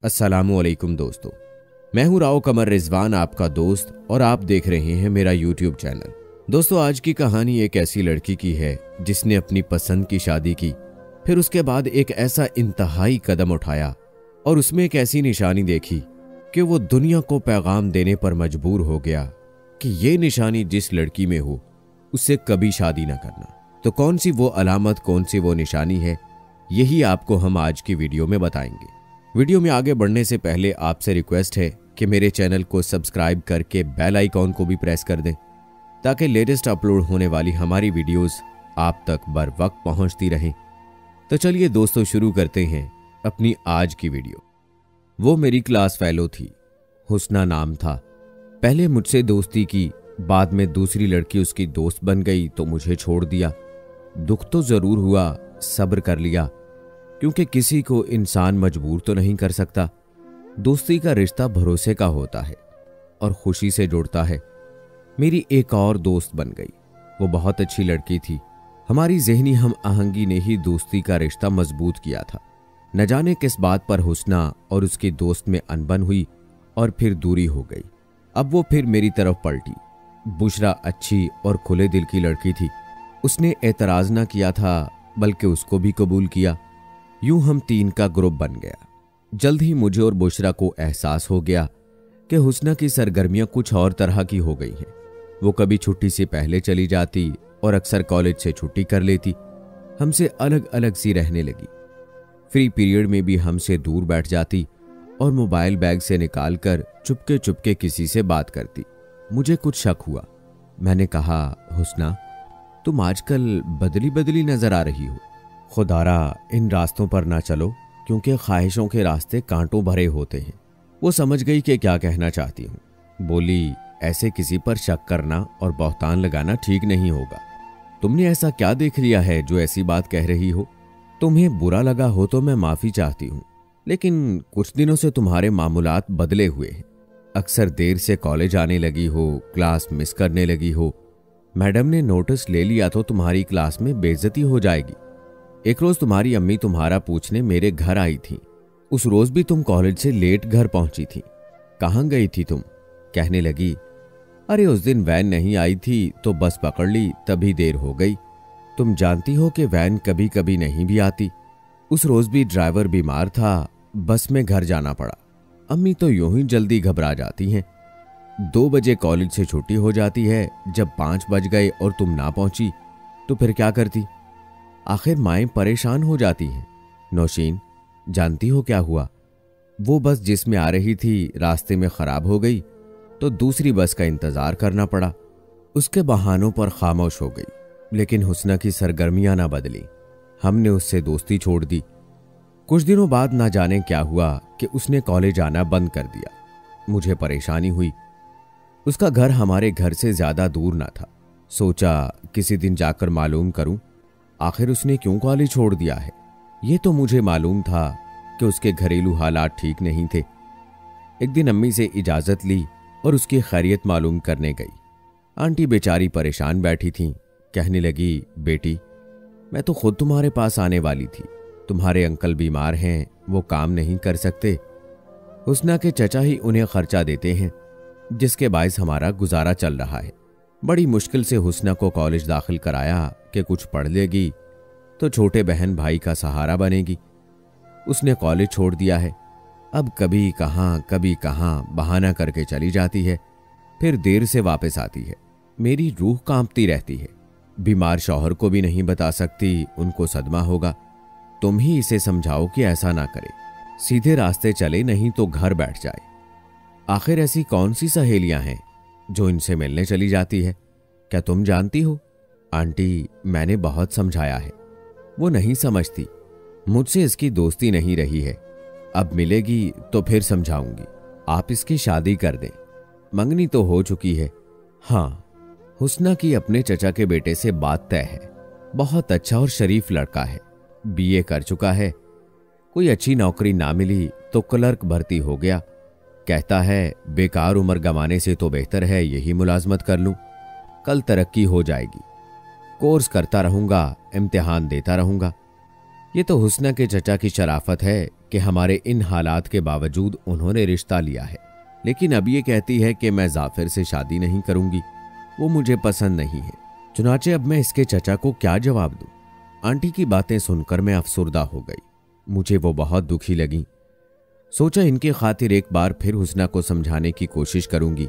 अस्सलामुअलैकुम दोस्तों, मैं हूं राव कमर रिजवान, आपका दोस्त, और आप देख रहे हैं मेरा यूट्यूब चैनल। दोस्तों, आज की कहानी एक ऐसी लड़की की है जिसने अपनी पसंद की शादी की, फिर उसके बाद एक ऐसा इंतहाई कदम उठाया और उसमें एक ऐसी निशानी देखी कि वो दुनिया को पैगाम देने पर मजबूर हो गया कि ये निशानी जिस लड़की में हो उससे कभी शादी ना करना। तो कौन सी वो अलामत, कौन सी वो निशानी है, यही आपको हम आज की वीडियो में बताएंगे। वीडियो में आगे बढ़ने से पहले आपसे रिक्वेस्ट है कि मेरे चैनल को सब्सक्राइब करके बेल आइकॉन को भी प्रेस कर दें ताकि लेटेस्ट अपलोड होने वाली हमारी वीडियोस आप तक बर वक्त पहुंचती रहें। तो चलिए दोस्तों, शुरू करते हैं अपनी आज की वीडियो। वो मेरी क्लास फेलो थी, हुस्ना नाम था। पहले मुझसे दोस्ती की, बाद में दूसरी लड़की उसकी दोस्त बन गई तो मुझे छोड़ दिया। दुख तो जरूर हुआ, सब्र कर लिया, क्योंकि किसी को इंसान मजबूर तो नहीं कर सकता। दोस्ती का रिश्ता भरोसे का होता है और खुशी से जुड़ता है। मेरी एक और दोस्त बन गई। वो बहुत अच्छी लड़की थी। हमारी ज़हनी हम आहंगी ने ही दोस्ती का रिश्ता मजबूत किया था। न जाने किस बात पर हुस्ना और उसकी दोस्त में अनबन हुई और फिर दूरी हो गई। अब वो फिर मेरी तरफ पलटी। बुशरा अच्छी और खुले दिल की लड़की थी। उसने एतराज ना किया था, बल्कि उसको भी कबूल किया। यूं हम तीन का ग्रुप बन गया। जल्द ही मुझे और बुशरा को एहसास हो गया कि हुस्ना की सरगर्मियां कुछ और तरह की हो गई हैं। वो कभी छुट्टी से पहले चली जाती और अक्सर कॉलेज से छुट्टी कर लेती। हमसे अलग अलग सी रहने लगी। फ्री पीरियड में भी हमसे दूर बैठ जाती और मोबाइल बैग से निकालकर चुपके चुपके किसी से बात करती। मुझे कुछ शक हुआ। मैंने कहा, हुस्ना, तुम आजकल बदली बदली नजर आ रही हो। खुदारा इन रास्तों पर ना चलो, क्योंकि ख्वाहिशों के रास्ते कांटों भरे होते हैं। वो समझ गई कि क्या कहना चाहती हूँ। बोली, ऐसे किसी पर शक करना और बहतान लगाना ठीक नहीं होगा। तुमने ऐसा क्या देख लिया है जो ऐसी बात कह रही हो? तुम्हें बुरा लगा हो तो मैं माफी चाहती हूँ, लेकिन कुछ दिनों से तुम्हारे मामूलात बदले हुए हैं। अक्सर देर से कॉलेज आने लगी हो, क्लास मिस करने लगी हो। मैडम ने नोटिस ले लिया तो तुम्हारी क्लास में बेइज्जती हो जाएगी। एक रोज तुम्हारी अम्मी तुम्हारा पूछने मेरे घर आई थी। उस रोज भी तुम कॉलेज से लेट घर पहुंची थी। कहाँ गई थी तुम? कहने लगी, अरे उस दिन वैन नहीं आई थी तो बस पकड़ ली, तभी देर हो गई। तुम जानती हो कि वैन कभी कभी नहीं भी आती। उस रोज भी ड्राइवर बीमार था, बस में घर जाना पड़ा। अम्मी तो यूं ही जल्दी घबरा जाती हैं। 2 बजे कॉलेज से छुट्टी हो जाती है। जब 5 बज गए और तुम ना पहुंची तो फिर क्या करती? आखिर माएं परेशान हो जाती हैं। नौशीन, जानती हो क्या हुआ? वो बस जिसमें आ रही थी रास्ते में खराब हो गई तो दूसरी बस का इंतजार करना पड़ा। उसके बहानों पर खामोश हो गई, लेकिन हुस्ना की सरगर्मियां ना बदली। हमने उससे दोस्ती छोड़ दी। कुछ दिनों बाद ना जाने क्या हुआ कि उसने कॉलेज आना बंद कर दिया। मुझे परेशानी हुई। उसका घर हमारे घर से ज्यादा दूर ना था। सोचा किसी दिन जाकर मालूम करूं आखिर उसने क्यों कॉलेज छोड़ दिया है। ये तो मुझे मालूम था कि उसके घरेलू हालात ठीक नहीं थे। एक दिन अम्मी से इजाजत ली और उसकी खैरियत मालूम करने गई। आंटी बेचारी परेशान बैठी थी। कहने लगी, बेटी, मैं तो खुद तुम्हारे पास आने वाली थी। तुम्हारे अंकल बीमार हैं, वो काम नहीं कर सकते। हुस्ना के चचा ही उन्हें खर्चा देते हैं, जिसके बायस हमारा गुजारा चल रहा है। बड़ी मुश्किल से हुस्ना को कॉलेज दाखिल कराया कि कुछ पढ़ लेगी तो छोटे बहन भाई का सहारा बनेगी। उसने कॉलेज छोड़ दिया है। अब कभी कहाँ बहाना करके चली जाती है, फिर देर से वापस आती है। मेरी रूह कांपती रहती है। बीमार शौहर को भी नहीं बता सकती, उनको सदमा होगा। तुम ही इसे समझाओ कि ऐसा ना करे, सीधे रास्ते चले, नहीं तो घर बैठ जाए। आखिर ऐसी कौन सी सहेलियां हैं जो इनसे मिलने चली जाती है? क्या तुम जानती हो? आंटी, मैंने बहुत समझाया है, वो नहीं समझती। मुझसे इसकी दोस्ती नहीं रही है। अब मिलेगी तो फिर समझाऊंगी। आप इसकी शादी कर दें। मंगनी तो हो चुकी है। हाँ, हुस्ना की अपने चचा के बेटे से बात तय है। बहुत अच्छा और शरीफ लड़का है। बीए कर चुका है। कोई अच्छी नौकरी ना मिली तो क्लर्क भर्ती हो गया। कहता है, बेकार उम्र गंवाने से तो बेहतर है यही मुलाजमत कर लूं, कल तरक्की हो जाएगी। कोर्स करता रहूंगा, इम्तिहान देता रहूंगा। ये तो हुस्ना के चचा की शराफत है कि हमारे इन हालात के बावजूद उन्होंने रिश्ता लिया है, लेकिन अब ये कहती है कि मैं जाफिर से शादी नहीं करूंगी, वो मुझे पसंद नहीं है। चुनाचे अब मैं इसके चचा को क्या जवाब दूं? आंटी की बातें सुनकर मैं अफसुर्दा हो गई। मुझे वो बहुत दुखी लगी। सोचा इनकी खातिर एक बार फिर हुस्ना को समझाने की कोशिश करूंगी।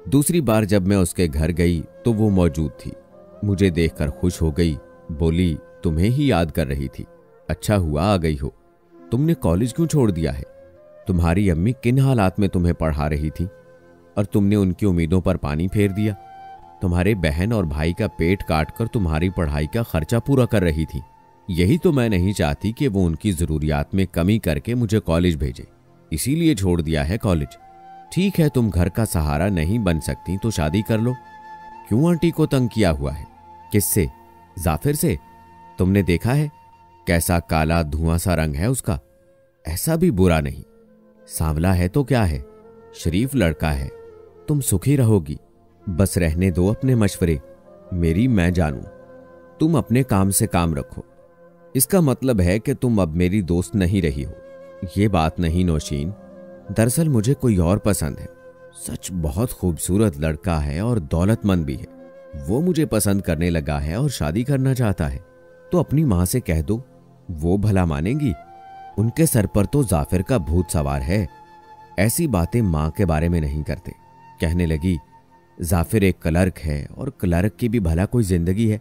दूसरी बार जब मैं उसके घर गई तो वो मौजूद थी। मुझे देखकर खुश हो गई। बोली, तुम्हें ही याद कर रही थी, अच्छा हुआ आ गई हो। तुमने कॉलेज क्यों छोड़ दिया है? तुम्हारी अम्मी किन हालात में तुम्हें पढ़ा रही थी और तुमने उनकी उम्मीदों पर पानी फेर दिया। तुम्हारे बहन और भाई का पेट काटकर तुम्हारी पढ़ाई का खर्चा पूरा कर रही थी। यही तो मैं नहीं चाहती कि वो उनकी जरूरियात में कमी करके मुझे कॉलेज भेजे, इसीलिए छोड़ दिया है कॉलेज। ठीक है, तुम घर का सहारा नहीं बन सकती तो शादी कर लो। क्यों आंटी को तंग किया हुआ है? किससे? जाफिर से? तुमने देखा है कैसा काला धुआं सा रंग है उसका? ऐसा भी बुरा नहीं, सांवला है तो क्या है, शरीफ लड़का है। तुम सुखी रहोगी, बस रहने दो अपने मशवरे, मेरी मैं जानूं। तुम अपने काम से काम रखो। इसका मतलब है कि तुम अब मेरी दोस्त नहीं रही हो। ये बात नहीं नौशीन, दरअसल मुझे कोई और पसंद है। सच बहुत खूबसूरत लड़का है और दौलतमंद भी है। वो मुझे पसंद करने लगा है और शादी करना चाहता है। तो अपनी माँ से कह दो, वो भला मानेंगी? उनके सर पर तो जाफिर का भूत सवार है। ऐसी बातें माँ के बारे में नहीं करते। कहने लगी, जाफिर एक क्लर्क है और क्लर्क की भी भला कोई जिंदगी है,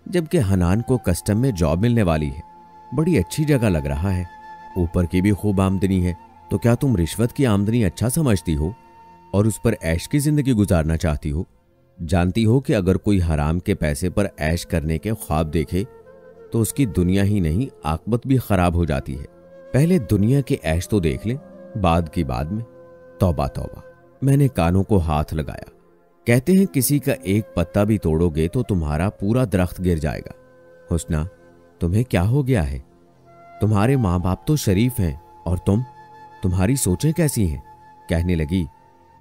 जबकि हनान को कस्टम में जॉब मिलने वाली है। बड़ी अच्छी जगह लग रहा है, ऊपर की भी खूब आमदनी है। तो क्या तुम रिश्वत की आमदनी अच्छा समझती हो और उस पर ऐश की जिंदगी गुजारना चाहती हो? जानती हो कि अगर कोई हराम के पैसे पर ऐश करने के ख्वाब देखे तो उसकी दुनिया ही नहीं आकबत भी खराब हो जाती है। पहले दुनिया के ऐश तो देख ले, बाद की बाद में। तौबा तौबा। मैंने कानों को हाथ लगाया। कहते हैं किसी का एक पत्ता भी तोड़ोगे तो तुम्हारा पूरा दरख्त गिर जाएगा। हुस्ना, तुम्हें क्या हो गया है? तुम्हारे माँ बाप तो शरीफ हैं और तुम्हारी सोचें कैसी हैं? कहने लगी,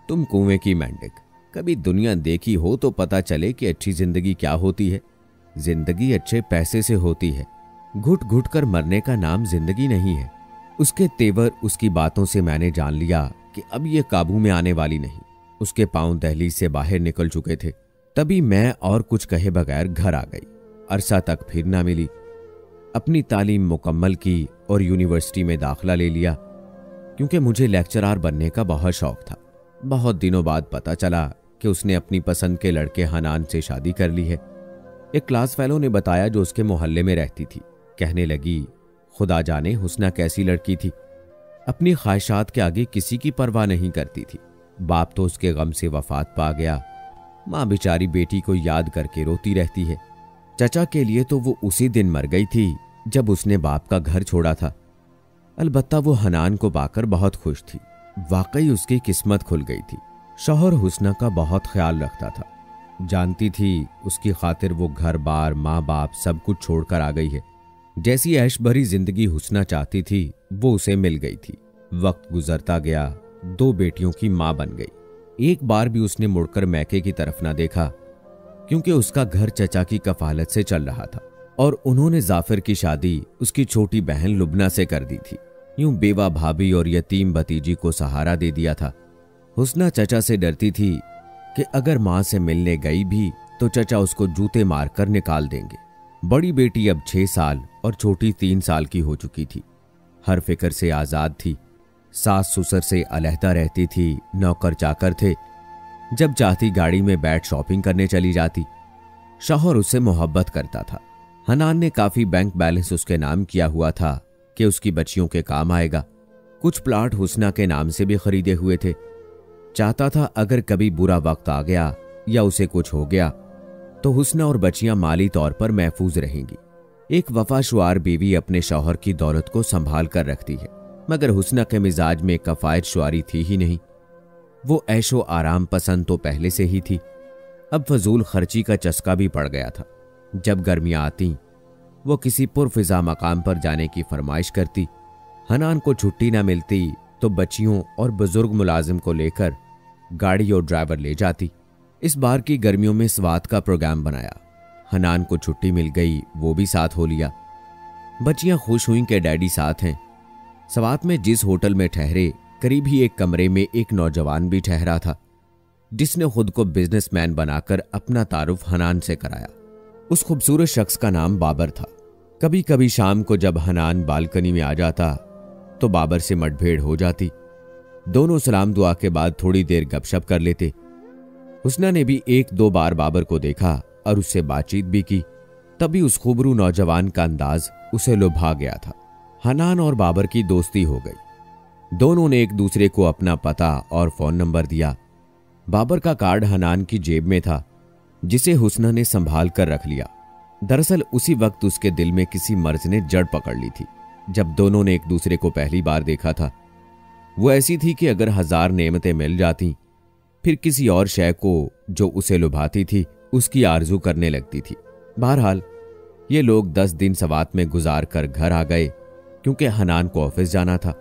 तुम कुएं की मेंढक, कभी दुनिया देखी हो तो पता चले कि अच्छी जिंदगी क्या होती है। जिंदगी अच्छे पैसे से होती है। घुट घुट कर मरने का नाम जिंदगी नहीं है। उसके तेवर, उसकी बातों से मैंने जान लिया कि अब ये काबू में आने वाली नहीं। उसके पांव दहलीज से बाहर निकल चुके थे। तभी मैं और कुछ कहे बगैर घर आ गई। अरसा तक फिर ना मिली। अपनी तालीम मुकम्मल की और यूनिवर्सिटी में दाखिला ले लिया, क्योंकि मुझे लेक्चरार बनने का बहुत शौक था। बहुत दिनों बाद पता चला कि उसने अपनी पसंद के लड़के हनान से शादी कर ली है। एक क्लास फेलो ने बताया जो उसके मोहल्ले में रहती थी। कहने लगी, खुदा जाने हुस्ना कैसी लड़की थी। अपनी ख्वाहिशात के आगे किसी की परवाह नहीं करती थी। बाप तो उसके गम से वफात पा गया। माँ बेचारी बेटी को याद करके रोती रहती है। चचा के लिए तो वो उसी दिन मर गई थी जब उसने बाप का घर छोड़ा था। अलबत्ता वो हनान को पाकर बहुत खुश थी। वाकई उसकी किस्मत खुल गई थी। शौहर हुस्ना का बहुत ख्याल रखता था। जानती थी उसकी खातिर वो घर बार, माँ बाप सब कुछ छोड़कर आ गई है। जैसी ऐश भरी जिंदगी हुस्ना चाहती थी वो उसे मिल गई थी। वक्त गुजरता गया, 2 बेटियों की माँ बन गई। एक बार भी उसने मुड़कर मैके की तरफ ना देखा, क्योंकि उसका घर चचा की कफालत से चल रहा था और उन्होंने जाफिर की शादी उसकी छोटी बहन लुबना से कर दी थी। यूं बेवा भाभी और यतीम भतीजी को सहारा दे दिया था। हुस्ना चचा से डरती थी कि अगर माँ से मिलने गई भी तो चचा उसको जूते मारकर निकाल देंगे। बड़ी बेटी अब 6 साल और छोटी 3 साल की हो चुकी थी। हर फिक्र से आजाद थी। सास ससुर से अलहदा रहती थी। नौकर चाकर थे। जब चाहती गाड़ी में बैठ शॉपिंग करने चली जाती। शौहर उससे मोहब्बत करता था। हनान ने काफी बैंक बैलेंस उसके नाम किया हुआ था कि उसकी बच्चियों के काम आएगा। कुछ प्लाट हुस्ना के नाम से भी खरीदे हुए थे। चाहता था अगर कभी बुरा वक्त आ गया या उसे कुछ हो गया तो हुस्ना और बच्चियां माली तौर पर महफूज रहेंगी। एक वफाशुआर बीवी अपने शौहर की दौलत को संभाल कर रखती है, मगर हुस्ना के मिजाज में कफायत शुआरी थी ही नहीं। वो ऐशो आराम पसंद तो पहले से ही थी, अब फजूल खर्ची का चस्का भी पड़ गया था। जब गर्मियां आती वो किसी पुरफिजा मकाम पर जाने की फरमाइश करती। हनान को छुट्टी ना मिलती तो बच्चियों और बुजुर्ग मुलाजिम को लेकर गाड़ी और ड्राइवर ले जाती। इस बार की गर्मियों में स्वात का प्रोग्राम बनाया। हनान को छुट्टी मिल गई, वो भी साथ हो लिया। बच्चियां खुश हुई कि डैडी साथ हैं। सवात में जिस होटल में ठहरे करीब ही एक कमरे में एक नौजवान भी ठहरा था, जिसने खुद को बिजनेसमैन बनाकर अपना तारुफ हनान से कराया। उस खूबसूरत शख्स का नाम बाबर था। कभी कभी शाम को जब हनान बालकनी में आ जाता तो बाबर से मुठभेड़ हो जाती। दोनों सलाम दुआ के बाद थोड़ी देर गपशप कर लेते। हुस्ना ने भी एक दो बार बाबर को देखा और उससे बातचीत भी की। तभी उस खूबरू नौजवान का अंदाज उसे लुभा गया था। हनान और बाबर की दोस्ती हो गई। दोनों ने एक दूसरे को अपना पता और फोन नंबर दिया। बाबर का कार्ड हनान की जेब में था, जिसे हुस्ना ने संभाल कर रख लिया। दरअसल उसी वक्त उसके दिल में किसी मर्ज ने जड़ पकड़ ली थी। जब दोनों ने एक दूसरे को पहली बार देखा था, वो ऐसी थी कि अगर 1000 नेमतें मिल जाती फिर किसी और शय को जो उसे लुभाती थी उसकी आरजू करने लगती थी। बहरहाल ये लोग 10 दिन सवात में गुजार कर घर आ गए, क्योंकि हनान को ऑफिस जाना था।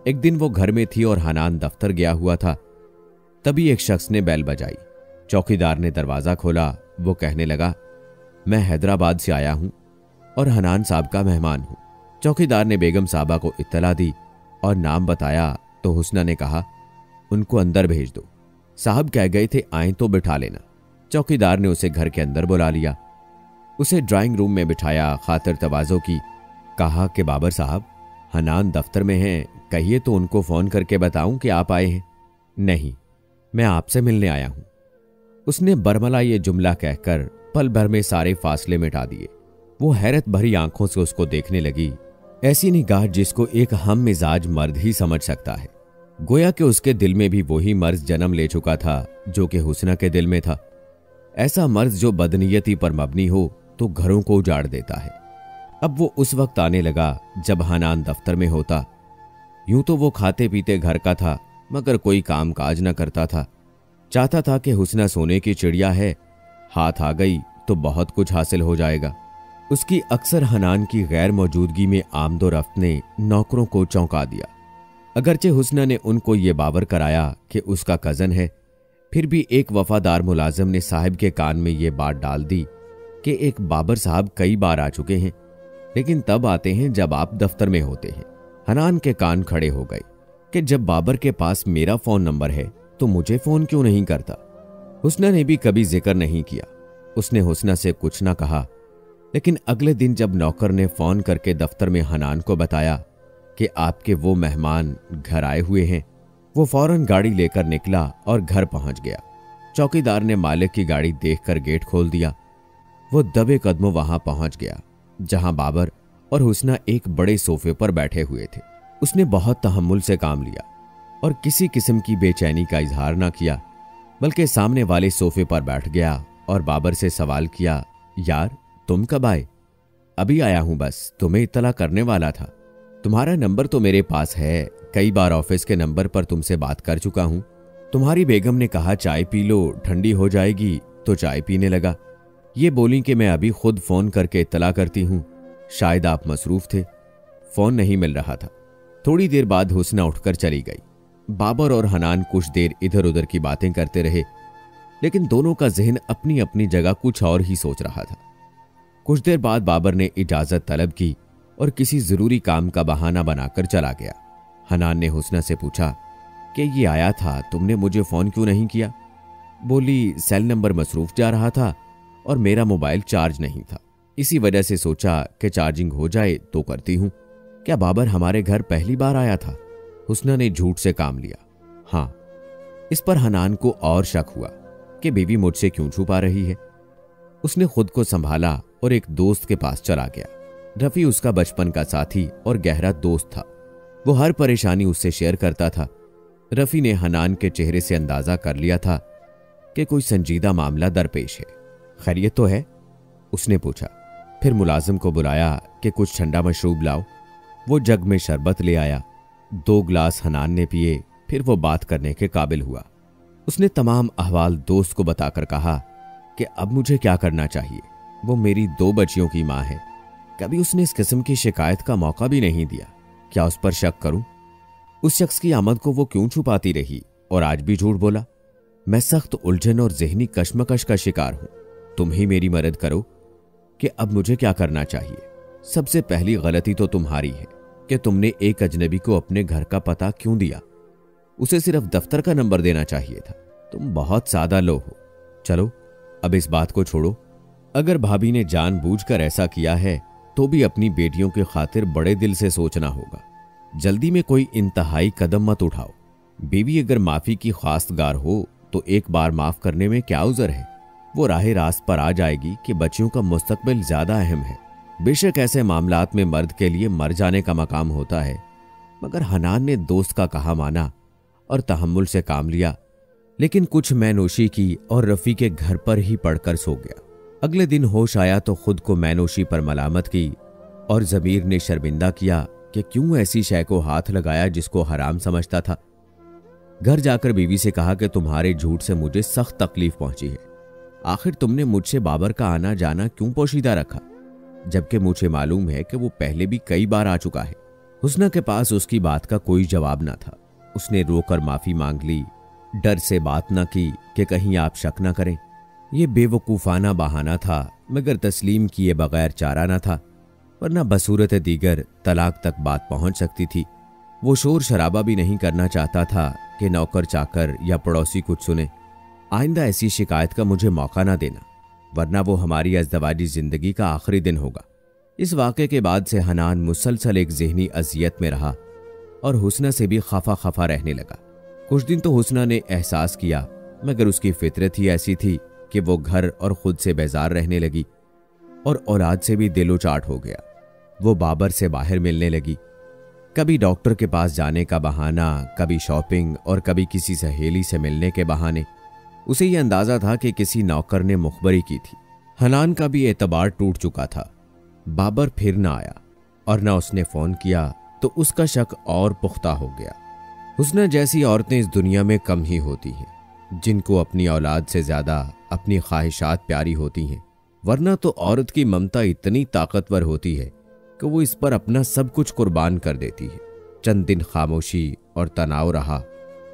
एक दिन वो घर में थी और हनान दफ्तर गया हुआ था। तभी एक शख्स ने बेल बजाई। चौकीदार ने दरवाजा खोला। वो कहने लगा, मैं हैदराबाद से आया हूं और हनान साहब का मेहमान हूं। चौकीदार ने बेगम साहबा को इत्तला दी और नाम बताया तो हुस्ना ने कहा, उनको अंदर भेज दो। साहब कह गए थे आए तो बिठा लेना। चौकीदार ने उसे घर के अंदर बुला लिया। उसे ड्राइंग रूम में बिठाया, खातिर तवाज़ो की। कहा कि बाबर साहब हनान दफ्तर में हैं, कहिए तो उनको फोन करके बताऊं कि आप आए हैं। नहीं, मैं आपसे मिलने आया हूं। उसने बरमला ये जुमला कहकर पल भर में सारे फासले मिटा दिए। वो हैरत भरी आंखों से उसको देखने लगी, ऐसी निगाह जिसको एक हम मिजाज मर्द ही समझ सकता है। गोया कि उसके दिल में भी वही मर्ज जन्म ले चुका था जो कि हुस्ना के दिल में था। ऐसा मर्ज जो बदनीयती पर मबनी हो तो घरों को उजाड़ देता है। अब वो उस वक्त आने लगा जब हनान दफ्तर में होता। यूं तो वो खाते पीते घर का था, मगर कोई काम काज न करता था। चाहता था कि हुस्ना सोने की चिड़िया है, हाथ आ गई तो बहुत कुछ हासिल हो जाएगा। उसकी अक्सर हनान की गैर मौजूदगी में आमदोरफ्त ने नौकरों को चौंका दिया। अगरचे हुस्ना ने उनको ये बावर कराया कि उसका कज़न है, फिर भी एक वफादार मुलाजिम ने साहिब के कान में ये बात डाल दी कि एक बाबर साहब कई बार आ चुके हैं, लेकिन तब आते हैं जब आप दफ्तर में होते हैं। हनान के कान खड़े हो गए कि जब बाबर के पास मेरा फोन नंबर है तो मुझे फोन क्यों नहीं करता। हुस्ना ने भी कभी जिक्र नहीं किया। उसने हुस्ना से कुछ ना कहा, लेकिन अगले दिन जब नौकर ने फोन करके दफ्तर में हनान को बताया कि आपके वो मेहमान घर आए हुए हैं, वो फौरन गाड़ी लेकर निकला और घर पहुंच गया। चौकीदार ने मालिक की गाड़ी देखकर गेट खोल दिया। वो दबे कदमों वहां पहुंच गया जहां बाबर और हुस्ना एक बड़े सोफे पर बैठे हुए थे। उसने बहुत तहम्मुल से काम लिया और किसी किस्म की बेचैनी का इजहार ना किया, बल्कि सामने वाले सोफे पर बैठ गया और बाबर से सवाल किया, यार तुम कब आए? अभी आया हूं, बस तुम्हें इत्तला करने वाला था। तुम्हारा नंबर तो मेरे पास है, कई बार ऑफिस के नंबर पर तुमसे बात कर चुका हूं। तुम्हारी बेगम ने कहा चाय पी लो, ठंडी हो जाएगी, तो चाय पीने लगा। ये बोली कि मैं अभी खुद फोन करके इत्तला करती हूं, शायद आप मसरूफ थे, फोन नहीं मिल रहा था। थोड़ी देर बाद हुस्ना उठकर चली गई। बाबर और हनान कुछ देर इधर उधर की बातें करते रहे, लेकिन दोनों का जहन अपनी अपनी जगह कुछ और ही सोच रहा था। कुछ देर बाद बाबर ने इजाजत तलब की और किसी जरूरी काम का बहाना बनाकर चला गया। हनान ने हुस्ना से पूछा कि ये आया था, तुमने मुझे फोन क्यों नहीं किया? बोली, सेल नंबर मसरूफ जा रहा था और मेरा मोबाइल चार्ज नहीं था, इसी वजह से सोचा कि चार्जिंग हो जाए तो करती हूं। क्या बाबर हमारे घर पहली बार आया था? हुस्ना ने झूठ से काम लिया। हां। इस पर हनान को और शक हुआ कि बीवी मुझसे क्यों छुपा रही है। उसने खुद को संभाला और एक दोस्त के पास चला गया। रफी उसका बचपन का साथी और गहरा दोस्त था। वो हर परेशानी उससे शेयर करता था। रफी ने हनान के चेहरे से अंदाजा कर लिया था कि कोई संजीदा मामला दरपेश है। खैरियत तो है? उसने पूछा। फिर मुलाजिम को बुलाया कि कुछ ठंडा मशरूब लाओ। वो जग में शरबत ले आया। 2 गिलास हनान ने पिए, फिर वो बात करने के काबिल हुआ। उसने तमाम अहवाल दोस्त को बताकर कहा कि अब मुझे क्या करना चाहिए। वो मेरी 2 बच्चियों की मां है। कभी उसने इस किस्म की शिकायत का मौका भी नहीं दिया। क्या उस पर शक करूं? उस शख्स की आमद को वो क्यों छुपाती रही और आज भी झूठ बोला? मैं सख्त उलझन और जहनी कश्मकश का शिकार हूं। तुम ही मेरी मदद करो कि अब मुझे क्या करना चाहिए। सबसे पहली गलती तो तुम्हारी है। कि तुमने एक अजनबी को अपने घर का पता क्यों दिया? उसे सिर्फ दफ्तर का नंबर देना चाहिए था। तुम बहुत सादा लो हो। चलो अब इस बात को छोड़ो। अगर भाभी ने जानबूझकर ऐसा किया है तो भी अपनी बेटियों की खातिर बड़े दिल से सोचना होगा। जल्दी में कोई इंतहाई कदम मत उठाओ। बीवी अगर माफी की ख्वास्तगार हो तो एक बार माफ करने में क्या उज़र है। वो राह रास्त पर आ जाएगी कि बच्चियों का मुस्तकबिल ज्यादा अहम है। बेशक ऐसे मामलात में मर्द के लिए मर जाने का मकाम होता है, मगर हनान ने दोस्त का कहा माना और तहम्मुल से काम लिया, लेकिन कुछ मैनोशी की और रफ़ी के घर पर ही पड़कर सो गया। अगले दिन होश आया तो खुद को मैनोशी पर मलामत की और ज़मीर ने शर्मिंदा किया कि क्यों ऐसी शय को हाथ लगाया जिसको हराम समझता था। घर जाकर बीवी से कहा कि तुम्हारे झूठ से मुझे सख्त तकलीफ पहुंची है। आखिर तुमने मुझसे बाबर का आना जाना क्यों पोशीदा रखा, जबकि मुझे मालूम है कि वो पहले भी कई बार आ चुका है। हुस्ना के पास उसकी बात का कोई जवाब ना था। उसने रोकर माफी मांग ली, डर से बात ना की कि कहीं आप शक ना करें। यह बेवकूफ़ाना बहाना था, मगर तस्लीम किए बगैर चारा ना था, वरना बसूरत दीगर तलाक तक बात पहुंच सकती थी। वो शोर शराबा भी नहीं करना चाहता था कि नौकर चाकर या पड़ोसी कुछ सुने। आइंदा ऐसी शिकायत का मुझे मौका ना देना, वरना वो हमारी अज़दवाजी जिंदगी का आखिरी दिन होगा। इस वाक़े के बाद से हनान मुसलसल एक ज़हनी अजियत में रहा और हुस्ना से भी खफा खफा रहने लगा। कुछ दिन तो हुस्ना ने एहसास किया, मगर उसकी फितरत ही ऐसी थी कि वो घर और खुद से बेजार रहने लगी और औलाद से भी दिलोचाट हो गया। वो बाबर से बाहर मिलने लगी, कभी डॉक्टर के पास जाने का बहाना, कभी शॉपिंग और कभी किसी सहेली से मिलने के बहाने। उसे यह अंदाजा था कि किसी नौकर ने मुखबरी की थी। हनान का भी एतबार टूट चुका था। बाबर फिर ना आया और ना उसने फोन किया तो उसका शक और पुख्ता हो गया। हुस्ना जैसी औरतें इस दुनिया में कम ही होती हैं, जिनको अपनी औलाद से ज्यादा अपनी ख्वाहिशात प्यारी होती हैं, वरना तो औरत की ममता इतनी ताकतवर होती है कि वो इस पर अपना सब कुछ कुर्बान कर देती है। चंद दिन खामोशी और तनाव रहा।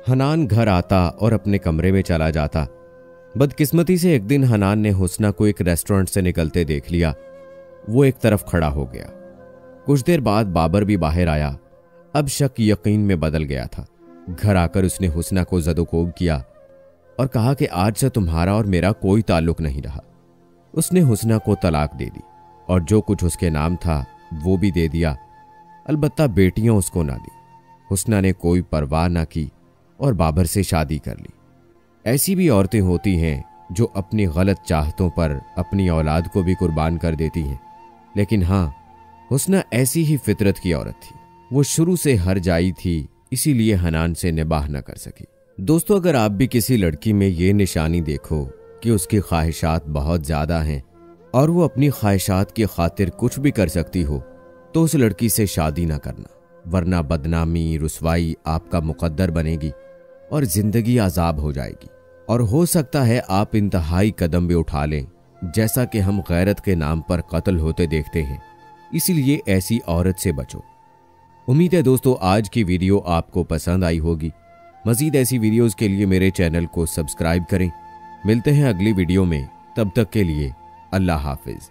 हनान घर आता और अपने कमरे में चला जाता। बदकिस्मती से एक दिन हनान ने हुस्ना को एक रेस्टोरेंट से निकलते देख लिया। वो एक तरफ खड़ा हो गया। कुछ देर बाद बाबर भी बाहर आया। अब शक यकीन में बदल गया था। घर आकर उसने हुस्ना को ज़दोकोब किया और कहा कि आज से तुम्हारा और मेरा कोई ताल्लुक नहीं रहा। उसने हुस्ना को तलाक दे दी और जो कुछ उसके नाम था वो भी दे दिया, अलबत्ता बेटियां उसको ना दी। हुस्ना ने कोई परवाह ना की और बाबर से शादी कर ली। ऐसी भी औरतें होती हैं जो अपनी गलत चाहतों पर अपनी औलाद को भी कुर्बान कर देती हैं, लेकिन हाँ, हुस्ना ऐसी ही फितरत की औरत थी। वो शुरू से हर जाई थी, इसीलिए हनान से निबाह न कर सकी। दोस्तों, अगर आप भी किसी लड़की में ये निशानी देखो कि उसकी ख्वाहिशात बहुत ज़्यादा हैं और वो अपनी ख्वाहिशात की खातिर कुछ भी कर सकती हो, तो उस लड़की से शादी ना करना, वरना बदनामी रुसवाई आपका मुकद्दर बनेगी और जिंदगी आज़ाब हो जाएगी। और हो सकता है आप इंतहाई कदम भी उठा लें, जैसा कि हम गैरत के नाम पर कत्ल होते देखते हैं। इसीलिए ऐसी औरत से बचो। उम्मीद है दोस्तों आज की वीडियो आपको पसंद आई होगी। मज़ीद ऐसी वीडियोज़ के लिए मेरे चैनल को सब्सक्राइब करें। मिलते हैं अगली वीडियो में, तब तक के लिए अल्लाह हाफिज़।